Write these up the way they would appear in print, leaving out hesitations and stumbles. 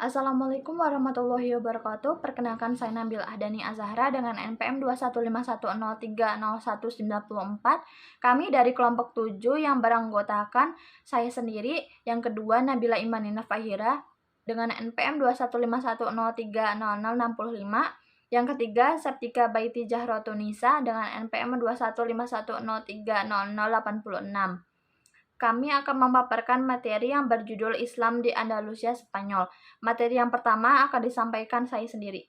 Assalamualaikum warahmatullahi wabarakatuh. Perkenalkan saya Nabil Ahdani Azahra dengan NPM 21510310194. Kami dari kelompok 7 yang beranggotakan saya sendiri, yang kedua Nabila Imanina Fahira dengan NPM 21510300065, yang ketiga Septika Baiti Jahrotunisa dengan NPM 21510300086. Kami akan memaparkan materi yang berjudul Islam di Andalusia Spanyol. Materi yang pertama akan disampaikan saya sendiri.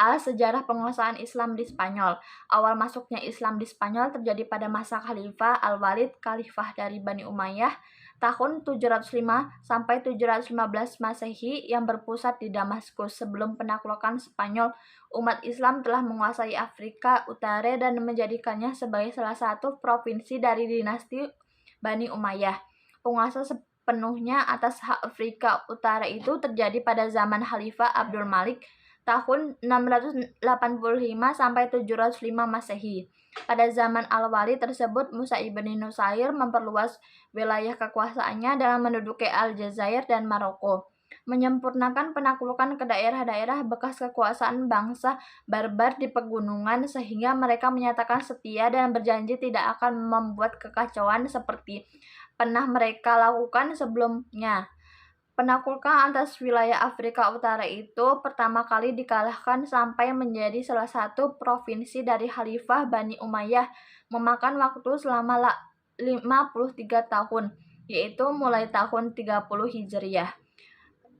Sejarah penguasaan Islam di Spanyol. Awal masuknya Islam di Spanyol terjadi pada masa Khalifah Al-Walid, khalifah dari Bani Umayyah, tahun 705 sampai 715 Masehi, yang berpusat di Damaskus. Sebelum penaklukan Spanyol, umat Islam telah menguasai Afrika Utara dan menjadikannya sebagai salah satu provinsi dari dinasti Bani Umayyah. Penguasa sepenuhnya atas Afrika Utara itu terjadi pada zaman Khalifah Abdul Malik tahun 685 sampai 705 Masehi. Pada zaman Al-Walid tersebut, Musa ibni Nusair memperluas wilayah kekuasaannya dengan menduduki Aljazair dan Maroko, menyempurnakan penaklukan ke daerah-daerah bekas kekuasaan bangsa barbar di pegunungan, sehingga mereka menyatakan setia dan berjanji tidak akan membuat kekacauan seperti pernah mereka lakukan sebelumnya. Penaklukan atas wilayah Afrika Utara itu pertama kali dikalahkan sampai menjadi salah satu provinsi dari Khalifah Bani Umayyah, memakan waktu selama 53 tahun, yaitu mulai tahun 30 Hijriah,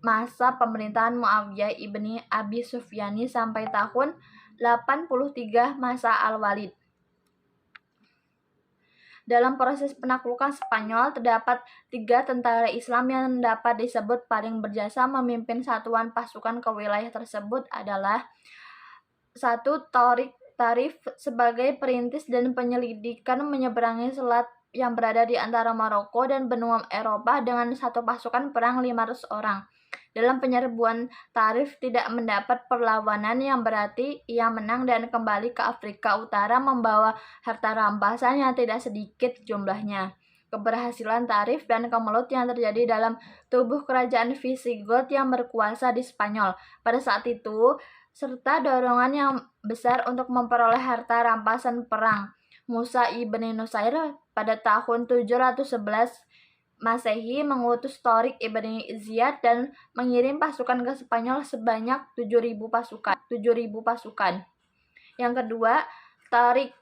masa pemerintahan Muawiyah ibni Abi Sufyani, sampai tahun 83 masa Al-Walid. Dalam proses penaklukan Spanyol, terdapat 3 tentara Islam yang dapat disebut paling berjasa memimpin satuan pasukan ke wilayah tersebut adalah 1. Tariq Tarif sebagai perintis dan penyelidikan menyeberangi selat yang berada di antara Maroko dan benua Eropa dengan satu pasukan perang 500 orang. Dalam penyerbuan, Tarif tidak mendapat perlawanan yang berarti ia menang dan kembali ke Afrika Utara membawa harta rampasan yang tidak sedikit jumlahnya. Keberhasilan Tarif dan kemelut yang terjadi dalam tubuh kerajaan Visigoth yang berkuasa di Spanyol pada saat itu, serta dorongan yang besar untuk memperoleh harta rampasan perang Musa ibni Nusair pada tahun 711 Masehi mengutus Tariq ibni Ziyad dan mengirim pasukan ke Spanyol sebanyak 7.000 pasukan. Yang kedua, Tariq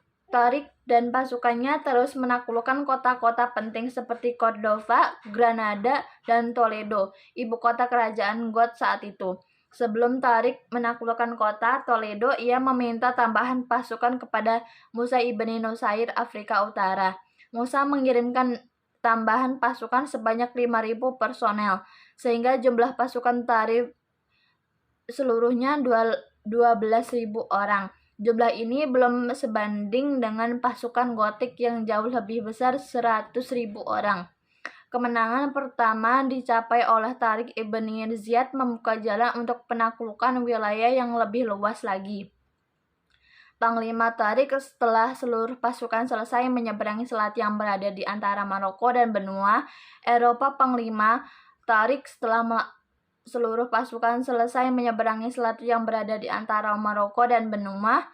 dan pasukannya terus menaklukkan kota-kota penting seperti Cordova, Granada, dan Toledo, ibu kota kerajaan Goth saat itu. Sebelum Tariq menaklukkan kota Toledo, ia meminta tambahan pasukan kepada Musa ibni Nusair Afrika Utara. Musa mengirimkan tambahan pasukan sebanyak 5.000 personel, sehingga jumlah pasukan Tarif seluruhnya 12.000 orang. Jumlah ini belum sebanding dengan pasukan Gotik yang jauh lebih besar, 100.000 orang. Kemenangan pertama dicapai oleh Tariq ibni Ziyad membuka jalan untuk penaklukan wilayah yang lebih luas lagi. Panglima Tariq setelah seluruh pasukan selesai menyeberangi selat yang berada di antara Maroko dan benua Eropa. Panglima Tariq setelah seluruh pasukan selesai menyeberangi selat yang berada di antara Maroko dan benua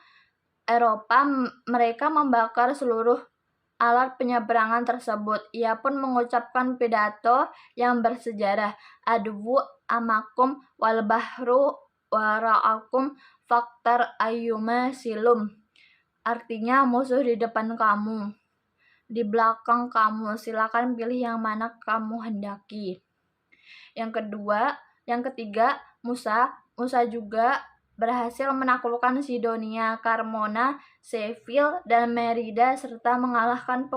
Eropa, mereka membakar seluruh alat penyeberangan tersebut. Ia pun mengucapkan pidato yang bersejarah, "Adwu amakum wal bahru wara'akum faktar ayyuma silum." Artinya, musuh di depan kamu, di belakang kamu, silakan pilih yang mana kamu hendaki. Yang ketiga, Musa juga berhasil menaklukkan Sidonia, Carmona, Seville, dan Merida, serta mengalahkan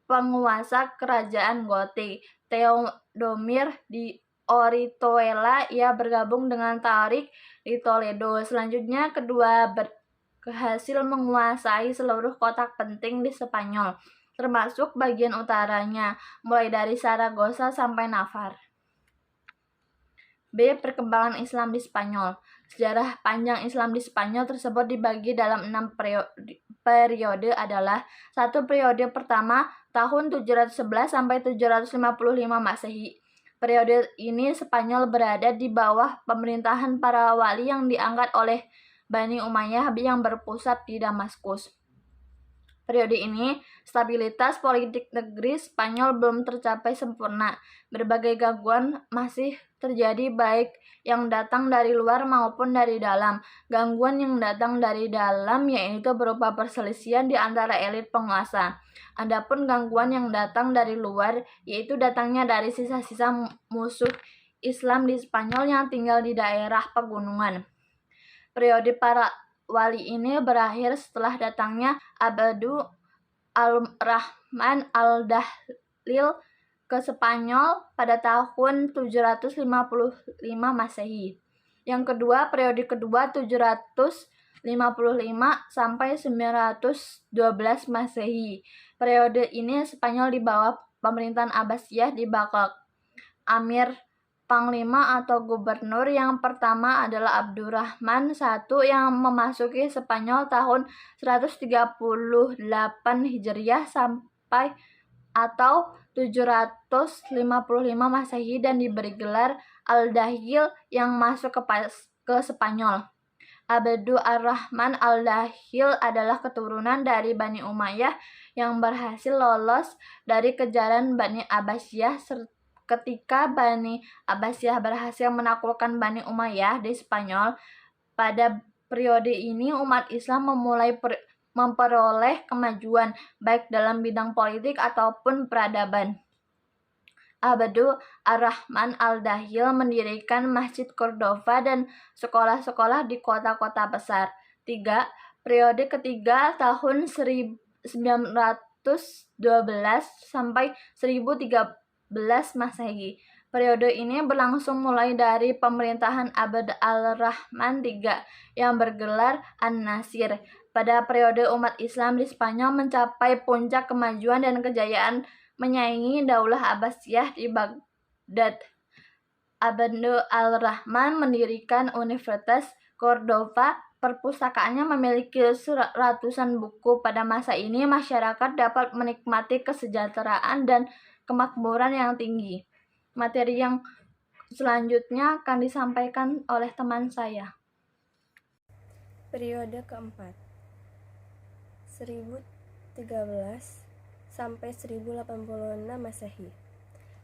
penguasa kerajaan Gotik, Theodomir di Orituela. Ia bergabung dengan Tariq di Toledo. Selanjutnya, kedua berhasil menguasai seluruh kota penting di Spanyol, termasuk bagian utaranya, mulai dari Saragossa sampai Navarre. B. Perkembangan Islam di Spanyol. Sejarah panjang Islam di Spanyol tersebut dibagi dalam 6 periode adalah: 1. Periode pertama tahun 711 sampai 755 Masehi. Periode ini Spanyol berada di bawah pemerintahan para wali yang diangkat oleh Bani Umayyah yang berpusat di Damaskus. Periode ini, stabilitas politik negeri Spanyol belum tercapai sempurna. Berbagai gangguan masih terjadi baik yang datang dari luar maupun dari dalam. Gangguan yang datang dari dalam yaitu berupa perselisihan di antara elit penguasa. Adapun gangguan yang datang dari luar yaitu datangnya dari sisa-sisa musuh Islam di Spanyol yang tinggal di daerah pegunungan. Periode para wali ini berakhir setelah datangnya Abdu al-Rahman al-Dahlil ke Spanyol pada tahun 755 Masehi. Yang kedua, periode kedua 755 sampai 912 Masehi. Periode ini Spanyol di bawah pemerintahan Abbasiyah di Baghdad. Amir Panglima atau gubernur yang pertama adalah Abdurrahman I yang memasuki Spanyol tahun 138 Hijriah sampai atau 755 Masehi dan diberi gelar Al-Dahil yang masuk ke Spanyol. Abdu ar-Rahman al-Dahil adalah keturunan dari Bani Umayyah yang berhasil lolos dari kejaran Bani Abbasiyah. Ketika Bani Abbasiyah berhasil menaklukkan Bani Umayyah di Spanyol, pada periode ini umat Islam memulai memperoleh kemajuan baik dalam bidang politik ataupun peradaban. Abdu ar-Rahman al-Dahil mendirikan Masjid Cordova dan sekolah-sekolah di kota-kota besar. 3. Periode ketiga tahun 1912 sampai 1013 Masehi. Periode ini berlangsung mulai dari pemerintahan Abd al-Rahman III yang bergelar An-Nasir. Pada periode umat Islam di Spanyol mencapai puncak kemajuan dan kejayaan menyaingi Daulah Abbasiyah di Baghdad. Abd al-Rahman mendirikan Universitas Cordova. Perpustakaannya memiliki ratusan buku. Pada masa ini masyarakat dapat menikmati kesejahteraan dan kemakmuran yang tinggi. Materi yang selanjutnya akan disampaikan oleh teman saya. Periode keempat 1013 sampai 1086 Masehi.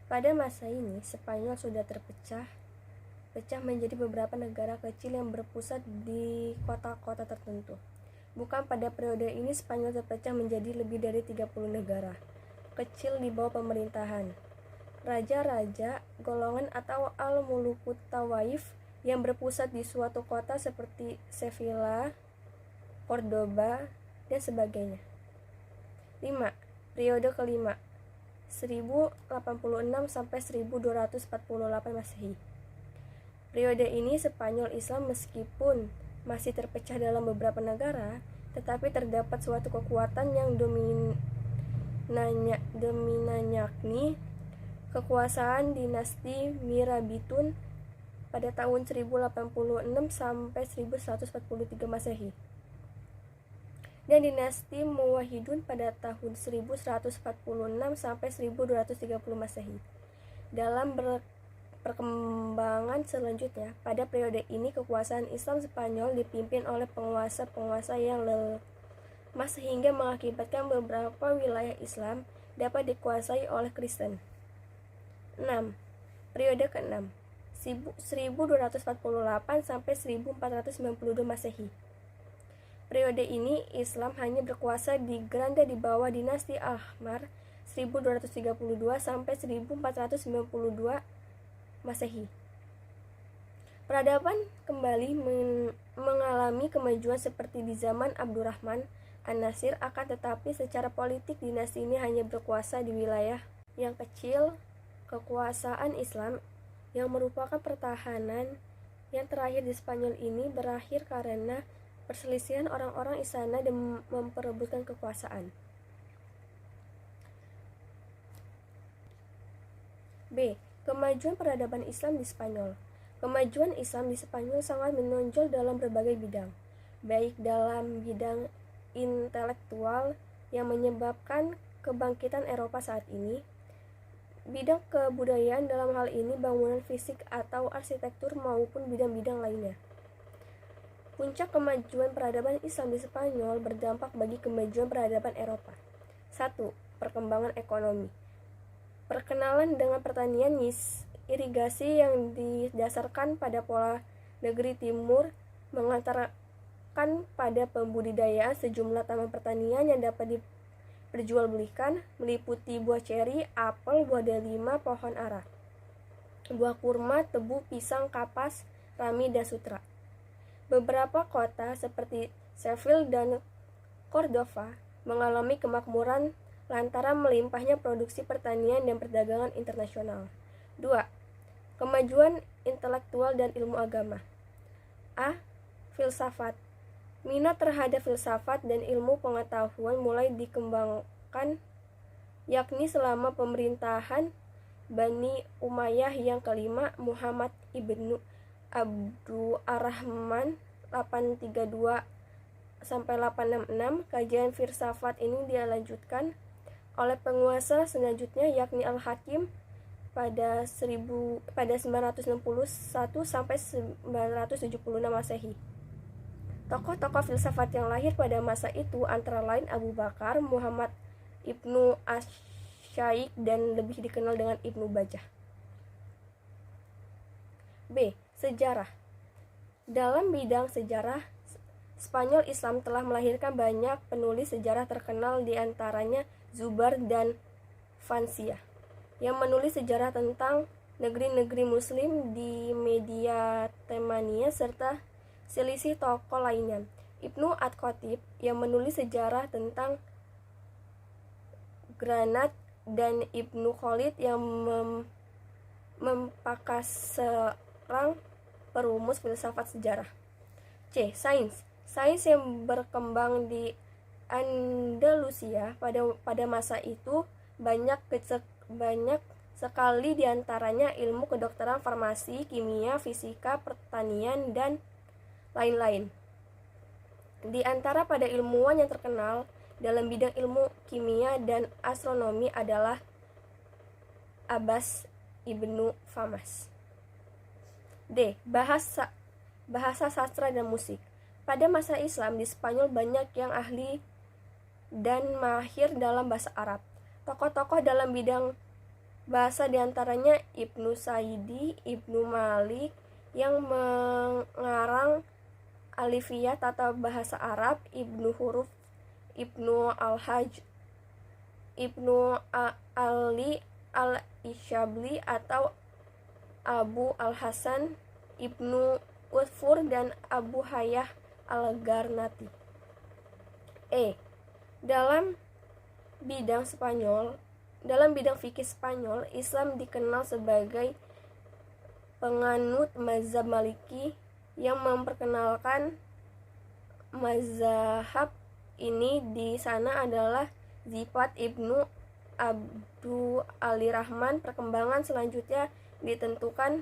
Pada masa ini, Spanyol sudah terpecah menjadi beberapa negara kecil yang berpusat di kota-kota tertentu. Bukan pada periode ini Spanyol terpecah menjadi lebih dari 30 negara kecil di bawah pemerintahan raja-raja golongan atau al-mulukut tawaif yang berpusat di suatu kota seperti Sevilla, Cordoba, dan sebagainya. 5. Periode kelima 1086 sampai 1248 Masehi. Periode ini Spanyol Islam meskipun masih terpecah dalam beberapa negara, tetapi terdapat suatu kekuatan yang dominannya yakni kekuasaan dinasti Mirabitun pada tahun 1086 sampai 1143 Masehi dan dinasti Muwahhidun pada tahun 1146 sampai 1230 Masehi. Dalam perkembangan selanjutnya, pada periode ini kekuasaan Islam Spanyol dipimpin oleh penguasa-penguasa yang lemah sehingga mengakibatkan beberapa wilayah Islam dapat dikuasai oleh Kristen. 6. Periode ke-6 1248 sampai 1492 Masehi. Periode ini Islam hanya berkuasa di Granda di bawah dinasti Ahmar 1232 sampai 1492 Masehi. Peradaban kembali mengalami kemajuan seperti di zaman Abdurrahman An-Nasir, akan tetapi secara politik dinasti ini hanya berkuasa di wilayah yang kecil. Kekuasaan Islam yang merupakan pertahanan yang terakhir di Spanyol ini berakhir karena perselisihan orang-orang istana dan memperebutkan kekuasaan. B. Kemajuan peradaban Islam di Spanyol. Kemajuan Islam di Spanyol sangat menonjol dalam berbagai bidang, baik dalam bidang intelektual yang menyebabkan kebangkitan Eropa saat ini, bidang kebudayaan dalam hal ini bangunan fisik atau arsitektur maupun bidang-bidang lainnya. Puncak kemajuan peradaban Islam di Spanyol berdampak bagi kemajuan peradaban Eropa. 1. Perkembangan ekonomi. Perkenalan dengan pertanian irigasi yang didasarkan pada pola negeri timur mengantarkan pada pembudidayaan sejumlah taman pertanian yang dapat diperjualbelikan, meliputi buah ceri, apel, buah delima, pohon ara, buah kurma, tebu, pisang, kapas, rami, dan sutra. Beberapa kota seperti Seville dan Cordova mengalami kemakmuran lantaran melimpahnya produksi pertanian dan perdagangan internasional. 2. Kemajuan intelektual dan ilmu agama. A. Filsafat. Minat terhadap filsafat dan ilmu pengetahuan mulai dikembangkan, yakni selama pemerintahan Bani Umayyah yang kelima, Muhammad ibnu Abdul Ar-Rahman 832-866. Kajian filsafat ini dilanjutkan oleh penguasa selanjutnya, yakni Al-Hakim pada 961 sampai 976 Masehi. Tokoh-tokoh filsafat yang lahir pada masa itu antara lain Abu Bakar, Muhammad ibnu Asy-Syaikh, dan lebih dikenal dengan Ibnu Bajjah. B. Sejarah. Dalam bidang sejarah, Spanyol Islam telah melahirkan banyak penulis sejarah terkenal, di antaranya Zubar dan Fancia, yang menulis sejarah tentang negeri-negeri muslim di Mediterania serta selisih tokoh lainnya. Ibnu At-Khatib yang menulis sejarah tentang Granat, dan Ibnu Khalid yang mempakas serang perumus filsafat sejarah. C. Sains. Sains yang berkembang di Andalusia pada masa itu banyak sekali, diantaranya ilmu kedokteran, farmasi, kimia, fisika, pertanian, dan lain-lain. Di antara pada ilmuwan yang terkenal dalam bidang ilmu kimia dan astronomi adalah Abbas ibnu Famas. D. Bahasa sastra dan musik. Pada masa Islam di Spanyol banyak yang ahli dan mahir dalam bahasa Arab. Tokoh-tokoh dalam bidang bahasa diantaranya Ibnu Saidi, Ibnu Malik yang mengarang Alifiyah tata bahasa Arab, Ibnu Huruf, Ibnu Al-Hajj, Ibnu Ali Al-Isyabli atau Abu Al-Hasan, Ibnu Uthfur, dan Abu Hayyah Al-Garnati. E. Dalam bidang fikih Spanyol, Islam dikenal sebagai penganut mazhab Maliki yang memperkenalkan mazhab ini di sana adalah Zifat ibnu Abdul Ali Rahman. Perkembangan selanjutnya ditentukan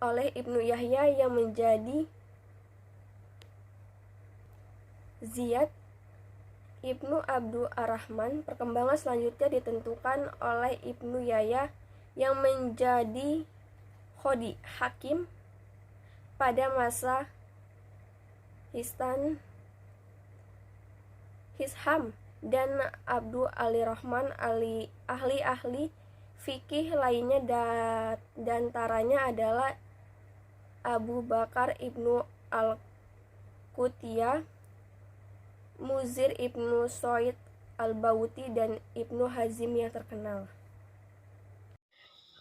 oleh Ibnu Yahya yang menjadi Ziyad ibnu Abdul Ar-Rahman. Perkembangan selanjutnya ditentukan oleh Ibnu Yahya yang menjadi Khodi Hakim pada masa Hisham dan Abdul Ali Rahman. Ahli-ahli fikih lainnya diantaranya adalah Abu Bakar ibnu Al-Qutiyah, Muzir ibnu Soid Al-Bauti, dan Ibnu Hazim yang terkenal.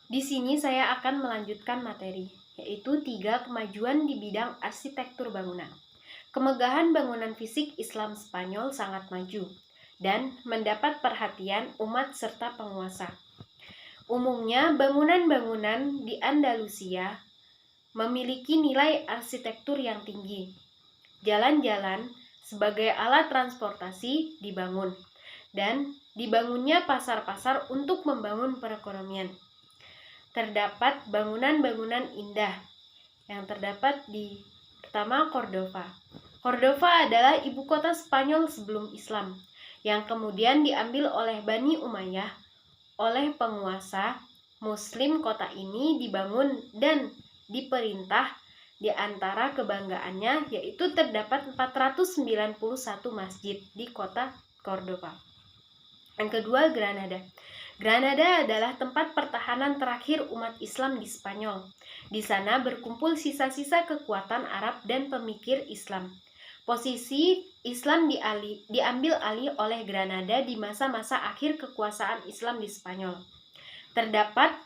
Di sini saya akan melanjutkan materi, yaitu 3 kemajuan di bidang arsitektur bangunan. Kemegahan bangunan fisik Islam Spanyol sangat maju dan mendapat perhatian umat serta penguasa. Umumnya, bangunan-bangunan di Andalusia memiliki nilai arsitektur yang tinggi. Jalan-jalan sebagai alat transportasi dibangun, dan dibangunnya pasar-pasar untuk membangun perekonomian. Terdapat bangunan-bangunan indah yang terdapat di pertama Cordova. Cordova adalah ibu kota Spanyol sebelum Islam, yang kemudian diambil oleh Bani Umayyah oleh penguasa Muslim, kota ini dibangun dan diperintah. Di antara kebanggaannya yaitu terdapat 491 masjid di kota Cordoba. Yang kedua, Granada. Granada adalah tempat pertahanan terakhir umat Islam di Spanyol. Di sana berkumpul sisa-sisa kekuatan Arab dan pemikir Islam. Posisi Islam diambil alih oleh Granada di masa-masa akhir kekuasaan Islam di Spanyol. Terdapat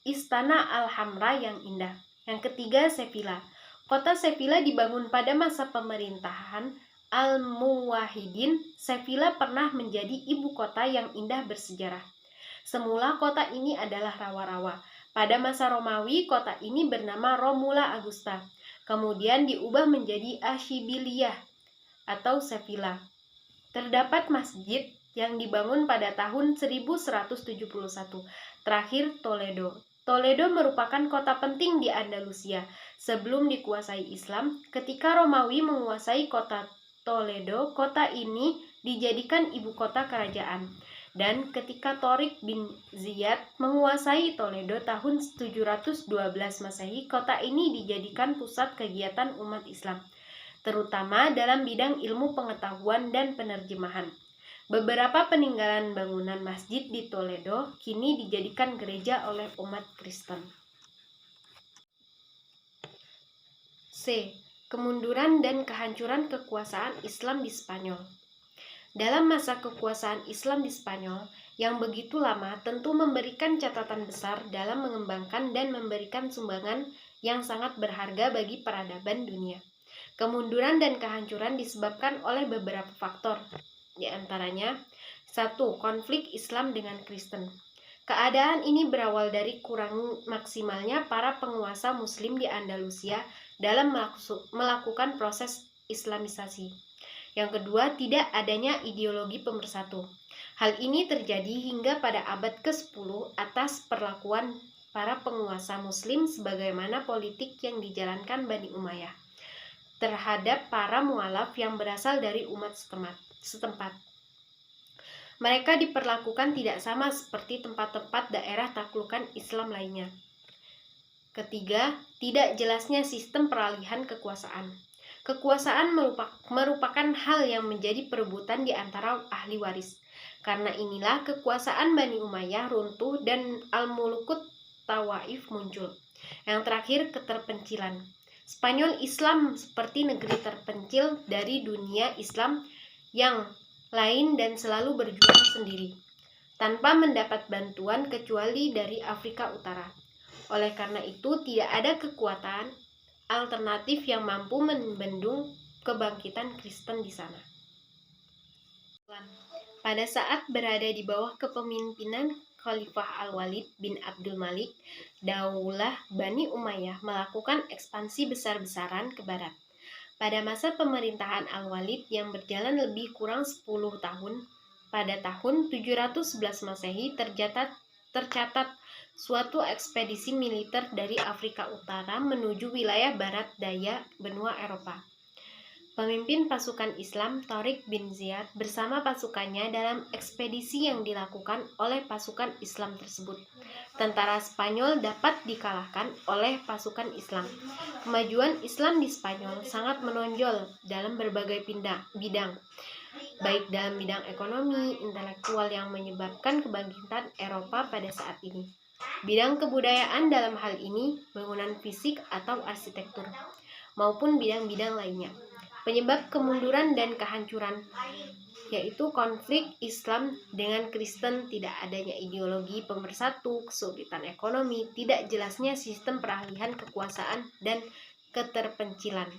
Istana Alhambra yang indah. Yang ketiga, Sevilla. Kota Sevilla dibangun pada masa pemerintahan Almuwahidin. Sevilla pernah menjadi ibu kota yang indah bersejarah. Semula kota ini adalah rawa-rawa. Pada masa Romawi, kota ini bernama Romula Augusta. Kemudian diubah menjadi Ashibiliyah atau Sevilla. Terdapat masjid yang dibangun pada tahun 1171. Terakhir, Toledo. Toledo merupakan kota penting di Andalusia. Sebelum dikuasai Islam, ketika Romawi menguasai kota Toledo, kota ini dijadikan ibu kota kerajaan. Dan ketika Tariq bin Ziyad menguasai Toledo tahun 712 Masehi, kota ini dijadikan pusat kegiatan umat Islam, terutama dalam bidang ilmu pengetahuan dan penerjemahan. Beberapa peninggalan bangunan masjid di Toledo kini dijadikan gereja oleh umat Kristen. C. Kemunduran dan kehancuran kekuasaan Islam di Spanyol. Dalam masa kekuasaan Islam di Spanyol yang begitu lama tentu memberikan catatan besar dalam mengembangkan dan memberikan sumbangan yang sangat berharga bagi peradaban dunia. Kemunduran dan kehancuran disebabkan oleh beberapa faktor. Di antaranya, 1. Konflik Islam dengan Kristen. Keadaan ini berawal dari kurang maksimalnya para penguasa Muslim di Andalusia dalam melakukan proses Islamisasi. Yang kedua, tidak adanya ideologi pemersatu. Hal ini terjadi hingga pada abad ke-10 atas perlakuan para penguasa Muslim sebagaimana politik yang dijalankan Bani Umayyah terhadap para mualaf yang berasal dari umat setempat. Mereka diperlakukan tidak sama seperti tempat-tempat daerah taklukan Islam lainnya. Ketiga, tidak jelasnya sistem peralihan kekuasaan. Kekuasaan merupakan hal yang menjadi perebutan di antara ahli waris. Karena inilah kekuasaan Bani Umayyah runtuh dan Al-Mulukut Tawaif muncul. Yang terakhir, keterpencilan. Spanyol Islam seperti negeri terpencil dari dunia Islam yang lain dan selalu berjuang sendiri, tanpa mendapat bantuan kecuali dari Afrika Utara. Oleh karena itu, tidak ada kekuatan alternatif yang mampu membendung kebangkitan Kristen di sana. Pada saat berada di bawah kepemimpinan Khalifah Al-Walid bin Abdul Malik, Daulah Bani Umayyah melakukan ekspansi besar-besaran ke barat. Pada masa pemerintahan Al-Walid yang berjalan lebih kurang 10 tahun, pada tahun 711 Masehi tercatat suatu ekspedisi militer dari Afrika Utara menuju wilayah barat daya benua Eropa. Pemimpin pasukan Islam Tariq bin Ziyad bersama pasukannya dalam ekspedisi yang dilakukan oleh pasukan Islam tersebut. Tentara Spanyol dapat dikalahkan oleh pasukan Islam. Kemajuan Islam di Spanyol sangat menonjol dalam berbagai bidang, baik dalam bidang ekonomi, intelektual yang menyebabkan kebangkitan Eropa pada saat ini. Bidang kebudayaan dalam hal ini, bangunan fisik atau arsitektur, maupun bidang-bidang lainnya. Penyebab kemunduran dan kehancuran yaitu konflik Islam dengan Kristen, tidak adanya ideologi pemersatu, kesulitan ekonomi, tidak jelasnya sistem peralihan kekuasaan, dan keterpencilan.